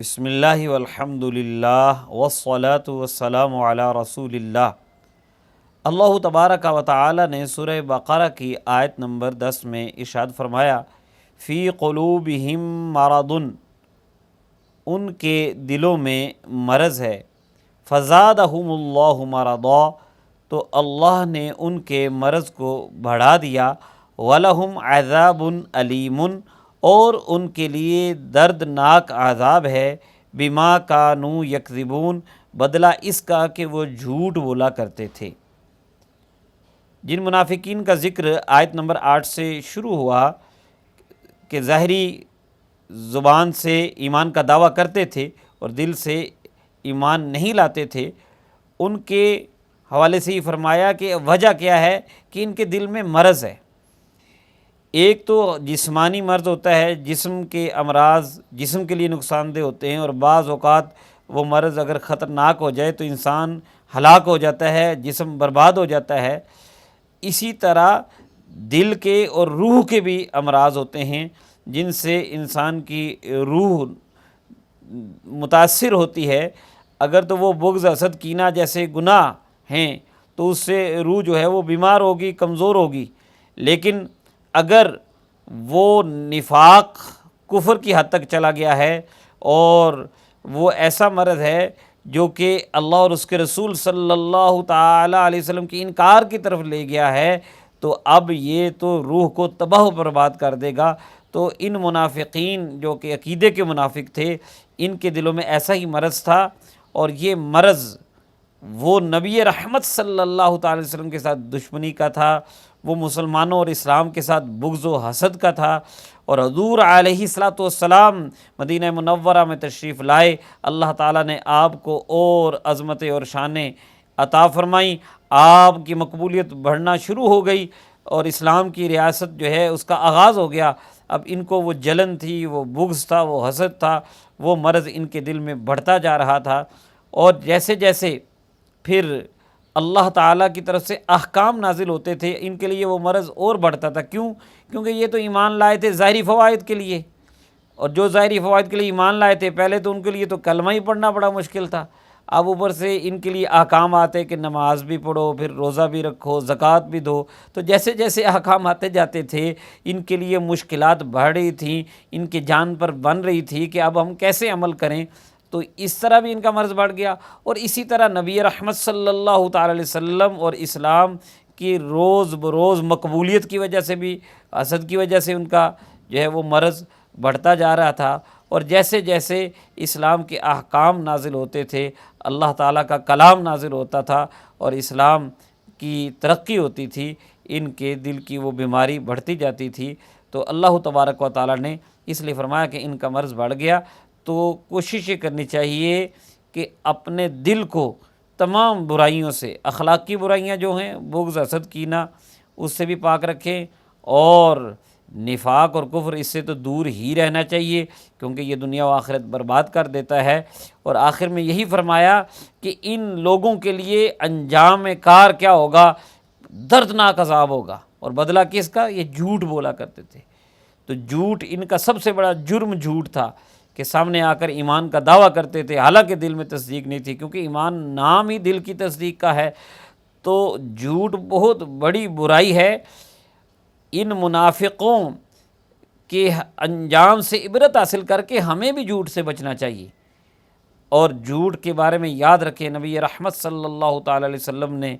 بسم اللہ والحمد للہ والصلاة والسلام علی رسول اللہ۔ اللہ تبارک و تعالی نے سورہ بقرہ کی آیت نمبر 10 میں ارشاد فرمایا، فی قلوبہم مرض، ان کے دلوں میں مرض ہے، فزادہم اللہ مرضا، تو اللہ نے ان کے مرض کو بڑھا دیا، وَلَهُمْ عَذَابٌ عَلِيمٌ، اور ان کے لیے دردناک عذاب ہے، بما کانوا یکذبون، بدلہ اس کا کہ وہ جھوٹ بولا کرتے تھے۔ جن منافقین کا ذکر آیت نمبر 8 سے شروع ہوا کہ ظاہری زبان سے ایمان کا دعویٰ کرتے تھے اور دل سے ایمان نہیں لاتے تھے، ان کے حوالے سے ہی فرمایا کہ وجہ کیا ہے کہ ان کے دل میں مرض ہے۔ ایک تو جسمانی مرض ہوتا ہے، جسم کے امراض جسم کے لیے نقصان دہ ہوتے ہیں، اور بعض اوقات وہ مرض اگر خطرناک ہو جائے تو انسان ہلاک ہو جاتا ہے، جسم برباد ہو جاتا ہے۔ اسی طرح دل کے اور روح کے بھی امراض ہوتے ہیں جن سے انسان کی روح متاثر ہوتی ہے۔ اگر تو وہ بغض، حسد، کینہ جیسے گناہ ہیں تو اس سے روح جو ہے وہ بیمار ہوگی، کمزور ہوگی، لیکن اگر وہ نفاق، کفر کی حد تک چلا گیا ہے اور وہ ایسا مرض ہے جو کہ اللہ اور اس کے رسول صلی اللہ تعالی علیہ وسلم کی انکار کی طرف لے گیا ہے، تو اب یہ تو روح کو تباہ و برباد کر دے گا۔ تو ان منافقین جو کہ عقیدے کے منافق تھے، ان کے دلوں میں ایسا ہی مرض تھا، اور یہ مرض وہ نبی رحمت صلی اللہ تعالی وسلم کے ساتھ دشمنی کا تھا، وہ مسلمانوں اور اسلام کے ساتھ بغض و حسد کا تھا۔ اور حضور علیہ الصلاۃ والسلام مدینہ منورہ میں تشریف لائے، اللہ تعالیٰ نے آپ کو اور عظمتیں اور شانیں عطا فرمائیں، آپ کی مقبولیت بڑھنا شروع ہو گئی اور اسلام کی ریاست جو ہے اس کا آغاز ہو گیا۔ اب ان کو وہ جلن تھی، وہ بغض تھا، وہ حسد تھا، وہ مرض ان کے دل میں بڑھتا جا رہا تھا۔ اور جیسے جیسے پھر اللہ تعالیٰ کی طرف سے احکام نازل ہوتے تھے، ان کے لیے وہ مرض اور بڑھتا تھا۔ کیونکہ یہ تو ایمان لائے تھے ظاہری فوائد کے لیے، اور جو ظاہری فوائد کے لیے ایمان لائے تھے پہلے تو ان کے لیے تو کلمہ ہی پڑھنا بڑا مشکل تھا، اب اوپر سے ان کے لیے احکام آتے کہ نماز بھی پڑھو، پھر روزہ بھی رکھو، زکوٰۃ بھی دو۔ تو جیسے جیسے احکام آتے جاتے تھے ان کے لیے مشکلات بڑھ رہی تھیں، ان کی جان پر بن رہی تھی کہ اب ہم کیسے عمل کریں۔ تو اس طرح بھی ان کا مرض بڑھ گیا، اور اسی طرح نبی رحمت صلی اللہ تعالی علیہ وسلم اور اسلام کی روز بروز مقبولیت کی وجہ سے بھی، حسد کی وجہ سے ان کا جو ہے وہ مرض بڑھتا جا رہا تھا۔ اور جیسے جیسے اسلام کے احکام نازل ہوتے تھے، اللہ تعالیٰ کا کلام نازل ہوتا تھا اور اسلام کی ترقی ہوتی تھی، ان کے دل کی وہ بیماری بڑھتی جاتی تھی۔ تو اللہ تبارک و تعالیٰ نے اس لیے فرمایا کہ ان کا مرض بڑھ گیا، تو کوشش یہ کرنی چاہیے کہ اپنے دل کو تمام برائیوں سے، اخلاقی برائیاں جو ہیں بغض، حسد، کینہ، اس سے بھی پاک رکھیں، اور نفاق اور کفر اس سے تو دور ہی رہنا چاہیے، کیونکہ یہ دنیا و آخرت برباد کر دیتا ہے۔ اور آخر میں یہی فرمایا کہ ان لوگوں کے لیے انجام کار کیا ہوگا؟ دردناک عذاب ہوگا۔ اور بدلہ کس کا؟ یہ جھوٹ بولا کرتے تھے۔ تو جھوٹ، ان کا سب سے بڑا جرم جھوٹ تھا کہ سامنے آ کر ایمان کا دعویٰ کرتے تھے، حالانکہ دل میں تصدیق نہیں تھی، کیونکہ ایمان نام ہی دل کی تصدیق کا ہے۔ تو جھوٹ بہت بڑی برائی ہے۔ ان منافقوں کے انجام سے عبرت حاصل کر کے ہمیں بھی جھوٹ سے بچنا چاہیے، اور جھوٹ کے بارے میں یاد رکھیں، نبی رحمت صلی اللہ تعالی علیہ وسلم نے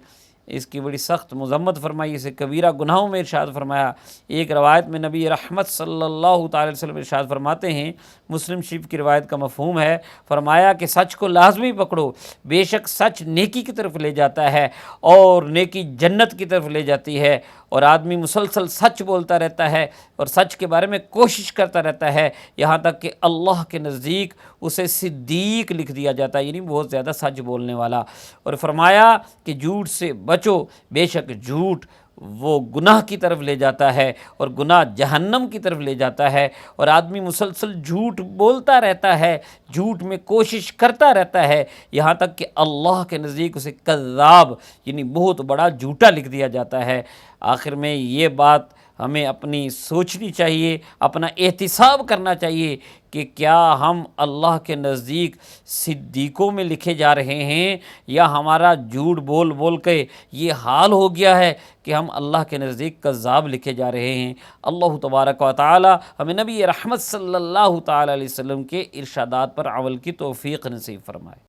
اس کی بڑی سخت مذمت فرمائی، اسے کبیرہ گناہوں میں ارشاد فرمایا۔ ایک روایت میں نبی رحمت صلی اللہ تعالی علیہ وسلم ارشاد فرماتے ہیں، مسلم شریف کی روایت کا مفہوم ہے، فرمایا کہ سچ کو لازمی پکڑو، بے شک سچ نیکی کی طرف لے جاتا ہے، اور نیکی جنت کی طرف لے جاتی ہے۔ اور آدمی مسلسل سچ بولتا رہتا ہے اور سچ کے بارے میں کوشش کرتا رہتا ہے، یہاں تک کہ اللہ کے نزدیک اسے صدیق لکھ دیا جاتا ہے، یعنی بہت زیادہ سچ بولنے والا۔ اور فرمایا کہ جھوٹ سے بچو، بے شک جھوٹ وہ گناہ کی طرف لے جاتا ہے، اور گناہ جہنم کی طرف لے جاتا ہے۔ اور آدمی مسلسل جھوٹ بولتا رہتا ہے، جھوٹ میں کوشش کرتا رہتا ہے، یہاں تک کہ اللہ کے نزدیک اسے کذاب، یعنی بہت بڑا جھوٹا لکھ دیا جاتا ہے۔ آخر میں یہ بات ہمیں اپنی سوچنی چاہیے، اپنا احتساب کرنا چاہیے کہ کیا ہم اللہ کے نزدیک صدیقوں میں لکھے جا رہے ہیں، یا ہمارا جھوٹ بول بول کے یہ حال ہو گیا ہے کہ ہم اللہ کے نزدیک کذاب لکھے جا رہے ہیں۔ اللہ تبارک و تعالی ہمیں نبی رحمت صلی اللہ تعالی علیہ وسلم کے ارشادات پر عمل کی توفیق نصیب فرمائے۔